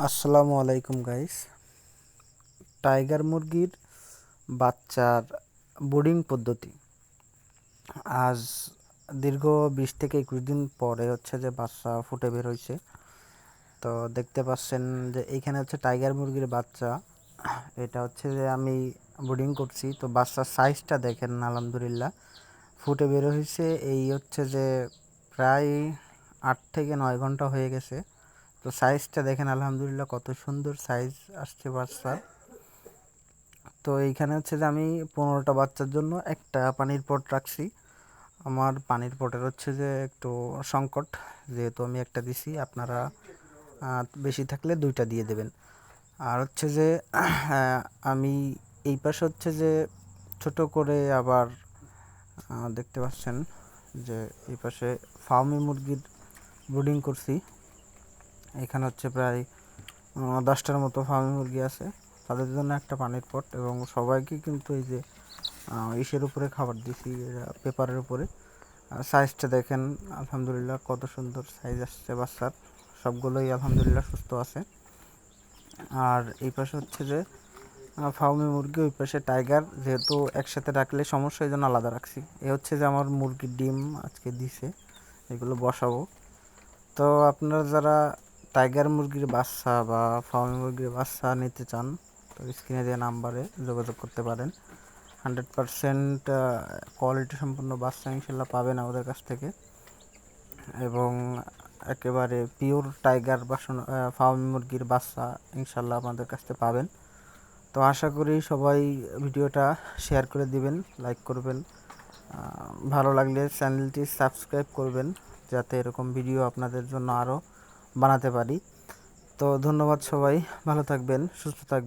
আসসালামু আলাইকুম guys. Tiger মুরগির বাচ্চার ব্রুডিং পদ্ধতি। আজ দীর্ঘ 20 থেকে 21 দিন পরে যে বাচ্চা ফুটে বের হয়েছে। তো দেখতে পাচ্ছেন যে এইখানে টাইগার মুরগির বাচ্চা। এটা যে আমি ব্রুডিং করছি। তো বাচ্চার সাইজটা দেখেন, আলহামদুলিল্লাহ ফুটে বের হয়েছে। এই যে প্রায় 8 থেকে 9 ঘন্টা হয়ে গেছে। তো সাইজটা দেখেন, আলহামদুলিল্লাহ কত সুন্দর সাইজ আসছে বাচ্চার। তো এইখানে যে আমি 15টা বাচ্চার জন্য একটা পানির পট রাখছি। আমার পানির পটের যে একটু সংকট, যেহেতু আমি একটা দিছি, আপনারা বেশি থাকলে 2টা দিয়ে দেবেন। আর যে আমি এই পাশে যে ছোট করে আবার দেখতে পাচ্ছেন যে এই পাশে ফার্মি মুরগির ব্রুডিং করছি। এখানে প্রায় 10টার মতো ফার্মি মুরগি আছে। তাদের জন্য একটা পানির পট, এবং সবাইকে কিন্তু এই যে ইসের উপরে খাবার দিছি, পেপারের উপরে। সাইজটা দেখেন, আলহামদুলিল্লাহ কত সুন্দর সাইজ আসছে বাচ্চার। সবগুলোই আলহামদুলিল্লাহ সুস্থ আছে। আর এই পাশে যে ফার্মি মুরগি, ওই পাশে টাইগার। যেহেতু একসাথে রাখলে সমস্যা, এই জন্য আলাদা রাখছি। এ যে আমার মুরগির ডিম আজকে দিছে, এগুলো বসাবো। তো আপনারা যারা টাইগার মুরগির বাচ্চা বা ফার্মি মুরগির বাচ্চা নিতে চান, তো স্ক্রিনে দেওয়া নাম্বারে যোগাযোগ করতে পারেন। 100% কোয়ালিটি সম্পন্ন বাচ্চা ইনশাল্লাহ পাবেন আমাদের কাছ থেকে, এবং একেবারে পিওর টাইগার বা ফার্মি মুরগির বাচ্চা ইনশাল্লাহ আমাদের কাছ থেকে পাবেন। তো আশা করি সবাই ভিডিওটা শেয়ার করে দিবেন, লাইক করবেন, ভালো লাগলে চ্যানেলটি সাবস্ক্রাইব করবেন, যাতে এরকম ভিডিও আপনাদের জন্য আরও বানাতে পারি। তো ধন্যবাদ, সবাই ভালো থাকবেন, সুস্থ থাকবেন।